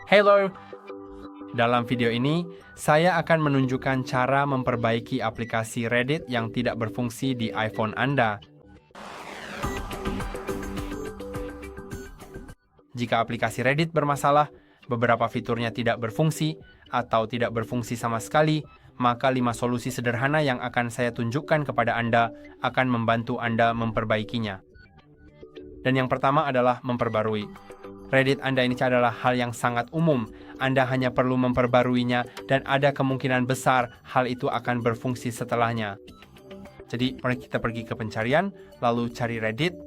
Halo! Dalam video ini, saya akan menunjukkan cara memperbaiki aplikasi Reddit yang tidak berfungsi di iPhone Anda. Jika aplikasi Reddit bermasalah, beberapa fiturnya tidak berfungsi, atau tidak berfungsi sama sekali, maka 5 solusi sederhana yang akan saya tunjukkan kepada Anda akan membantu Anda memperbaikinya. Dan yang pertama adalah memperbarui. Reddit Anda ini adalah hal yang sangat umum. Anda hanya perlu memperbaruinya dan ada kemungkinan besar hal itu akan berfungsi setelahnya. Jadi, mari kita pergi ke pencarian, lalu cari Reddit.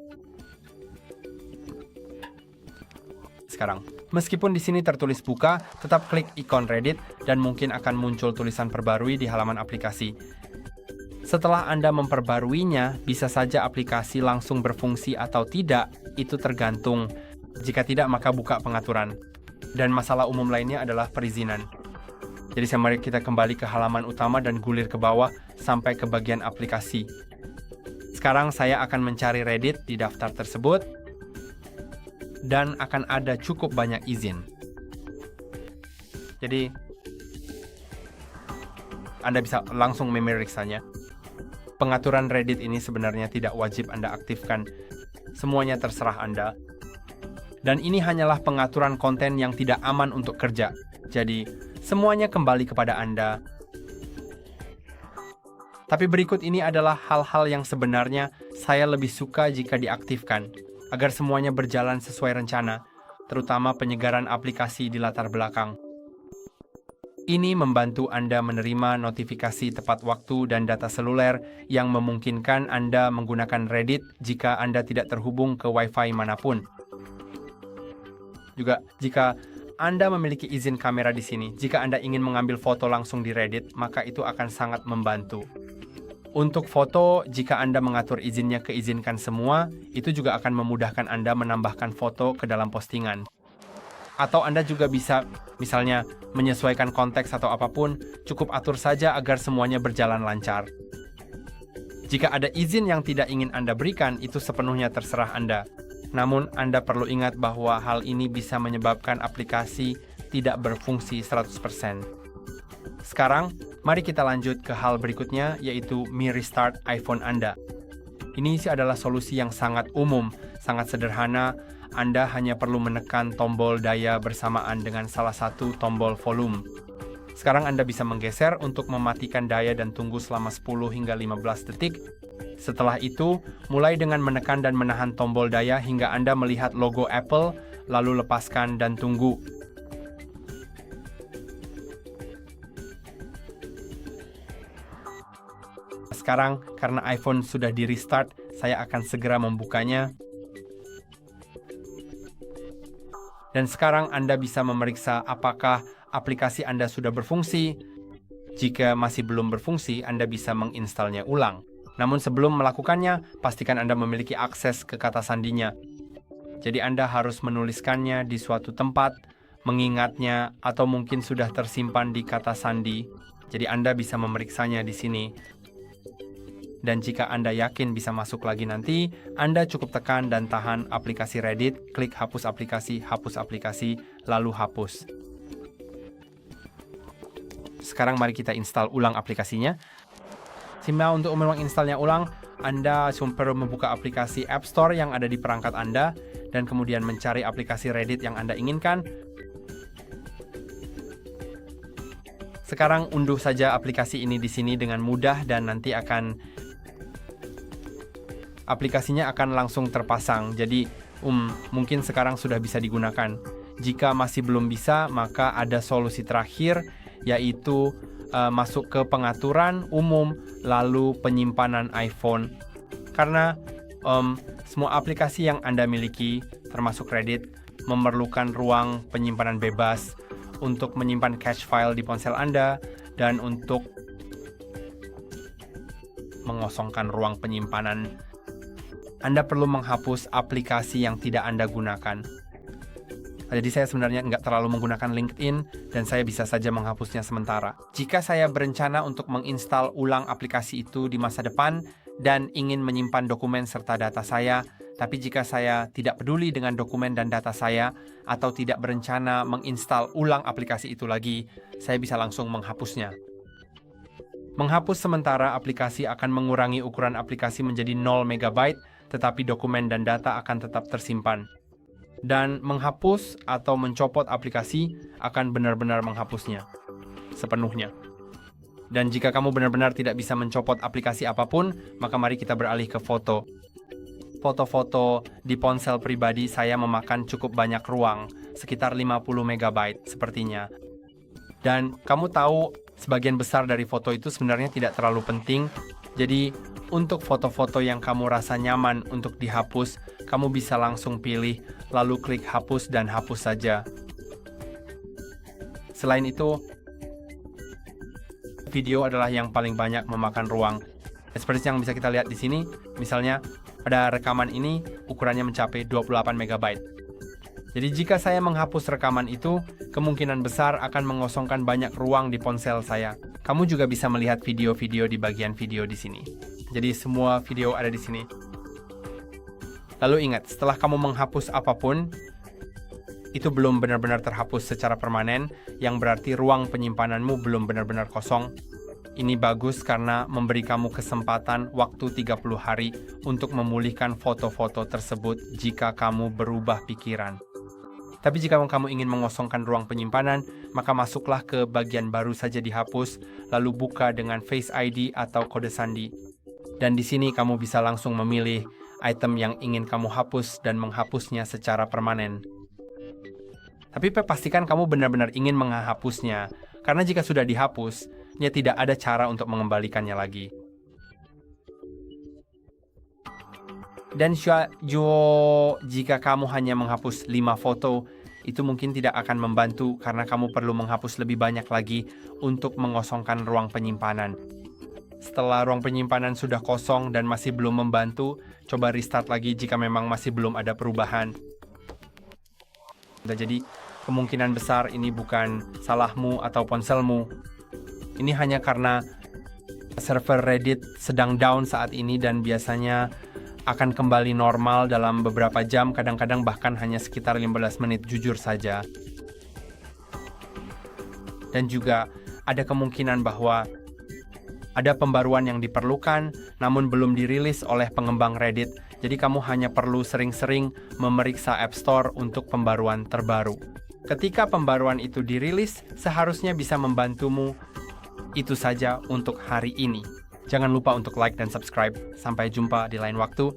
Sekarang, meskipun di sini tertulis buka, tetap klik ikon Reddit dan mungkin akan muncul tulisan perbarui di halaman aplikasi. Setelah Anda memperbaruinya, bisa saja aplikasi langsung berfungsi atau tidak, itu tergantung. Jika tidak, maka buka pengaturan. Dan masalah umum lainnya adalah perizinan. Jadi mari kita kembali ke halaman utama dan gulir ke bawah sampai ke bagian aplikasi. Sekarang saya akan mencari Reddit di daftar tersebut. Dan akan ada cukup banyak izin. Jadi, Anda bisa langsung memeriksanya. Pengaturan Reddit ini sebenarnya tidak wajib Anda aktifkan. Semuanya terserah Anda. Dan ini hanyalah pengaturan konten yang tidak aman untuk kerja. Jadi, semuanya kembali kepada Anda. Tapi berikut ini adalah hal-hal yang sebenarnya saya lebih suka jika diaktifkan, agar semuanya berjalan sesuai rencana, terutama penyegaran aplikasi di latar belakang. Ini membantu Anda menerima notifikasi tepat waktu dan data seluler yang memungkinkan Anda menggunakan Reddit jika Anda tidak terhubung ke Wi-Fi manapun. Juga, jika Anda memiliki izin kamera di sini, jika Anda ingin mengambil foto langsung di Reddit, maka itu akan sangat membantu. Untuk foto, jika Anda mengatur izinnya ke izinkan semua, itu juga akan memudahkan Anda menambahkan foto ke dalam postingan. Atau Anda juga bisa, misalnya, menyesuaikan konteks atau apapun, cukup atur saja agar semuanya berjalan lancar. Jika ada izin yang tidak ingin Anda berikan, itu sepenuhnya terserah Anda. Namun, Anda perlu ingat bahwa hal ini bisa menyebabkan aplikasi tidak berfungsi 100%. Sekarang, mari kita lanjut ke hal berikutnya, yaitu Me Restart iPhone Anda. Ini adalah solusi yang sangat umum, sangat sederhana. Anda hanya perlu menekan tombol daya bersamaan dengan salah satu tombol volume. Sekarang Anda bisa menggeser untuk mematikan daya dan tunggu selama 10 hingga 15 detik. Setelah itu, mulai dengan menekan dan menahan tombol daya hingga Anda melihat logo Apple, lalu lepaskan dan tunggu. Sekarang, karena iPhone sudah di-restart, saya akan segera membukanya. Dan sekarang Anda bisa memeriksa apakah aplikasi Anda sudah berfungsi. Jika masih belum berfungsi, Anda bisa menginstalnya ulang. Namun sebelum melakukannya, pastikan Anda memiliki akses ke kata sandinya. Jadi Anda harus menuliskannya di suatu tempat, mengingatnya, atau mungkin sudah tersimpan di kata sandi. Jadi Anda bisa memeriksanya di sini. Dan jika Anda yakin bisa masuk lagi nanti, Anda cukup tekan dan tahan aplikasi Reddit, klik hapus aplikasi, lalu hapus. Sekarang mari kita install ulang aplikasinya. Untuk menginstalnya ulang, Anda cuma perlu membuka aplikasi App Store yang ada di perangkat Anda, dan kemudian mencari aplikasi Reddit yang Anda inginkan. Sekarang unduh saja aplikasi ini di sini dengan mudah dan nanti aplikasinya akan langsung terpasang. Jadi mungkin sekarang sudah bisa digunakan. Jika masih belum bisa, maka ada solusi terakhir, yaitu masuk ke pengaturan umum, lalu penyimpanan iPhone. Karena semua aplikasi yang Anda miliki, termasuk Reddit, memerlukan ruang penyimpanan bebas untuk menyimpan cache file di ponsel Anda dan untuk mengosongkan ruang penyimpanan. Anda perlu menghapus aplikasi yang tidak Anda gunakan. Jadi saya sebenarnya nggak terlalu menggunakan LinkedIn dan saya bisa saja menghapusnya sementara. Jika saya berencana untuk menginstal ulang aplikasi itu di masa depan dan ingin menyimpan dokumen serta data saya Tapi jika saya tidak peduli dengan dokumen dan data saya, atau tidak berencana menginstal ulang aplikasi itu lagi, saya bisa langsung menghapusnya. Menghapus sementara aplikasi akan mengurangi ukuran aplikasi menjadi 0 MB, tetapi dokumen dan data akan tetap tersimpan. Dan menghapus atau mencopot aplikasi akan benar-benar menghapusnya sepenuhnya. Dan jika kamu benar-benar tidak bisa mencopot aplikasi apapun, maka mari kita beralih ke foto. Foto-foto di ponsel pribadi saya memakan cukup banyak ruang, sekitar 50 MB sepertinya. Dan kamu tahu, sebagian besar dari foto itu sebenarnya tidak terlalu penting. Jadi, untuk foto-foto yang kamu rasa nyaman untuk dihapus, kamu bisa langsung pilih, lalu klik hapus dan hapus saja. Selain itu, video adalah yang paling banyak memakan ruang. Seperti yang bisa kita lihat di sini, misalnya pada rekaman ini ukurannya mencapai 28 MB. Jadi jika saya menghapus rekaman itu, kemungkinan besar akan mengosongkan banyak ruang di ponsel saya. Kamu juga bisa melihat video-video di bagian video di sini. Jadi semua video ada di sini. Lalu ingat, setelah kamu menghapus apapun, itu belum benar-benar terhapus secara permanen, yang berarti ruang penyimpananmu belum benar-benar kosong. Ini bagus karena memberi kamu kesempatan waktu 30 hari untuk memulihkan foto-foto tersebut jika kamu berubah pikiran. Tapi jika kamu ingin mengosongkan ruang penyimpanan, maka masuklah ke bagian baru saja dihapus, lalu buka dengan Face ID atau kode sandi. Dan di sini kamu bisa langsung memilih item yang ingin kamu hapus dan menghapusnya secara permanen. Tapi pastikan kamu benar-benar ingin menghapusnya, karena jika sudah dihapus, tidak ada cara untuk mengembalikannya lagi. Dan jika kamu hanya menghapus 5 foto, itu mungkin tidak akan membantu karena kamu perlu menghapus lebih banyak lagi untuk mengosongkan ruang penyimpanan. Setelah ruang penyimpanan sudah kosong dan masih belum membantu, coba restart lagi jika memang masih belum ada perubahan. Jadi, kemungkinan besar ini bukan salahmu atau ponselmu. Ini hanya karena server Reddit sedang down saat ini dan biasanya akan kembali normal dalam beberapa jam, kadang-kadang bahkan hanya sekitar 15 menit, jujur saja. Dan juga ada kemungkinan bahwa ada pembaruan yang diperlukan namun belum dirilis oleh pengembang Reddit. Jadi kamu hanya perlu sering-sering memeriksa App Store untuk pembaruan terbaru. Ketika pembaruan itu dirilis, seharusnya bisa membantumu. Itu saja untuk hari ini. Jangan lupa untuk like dan subscribe. Sampai jumpa di lain waktu.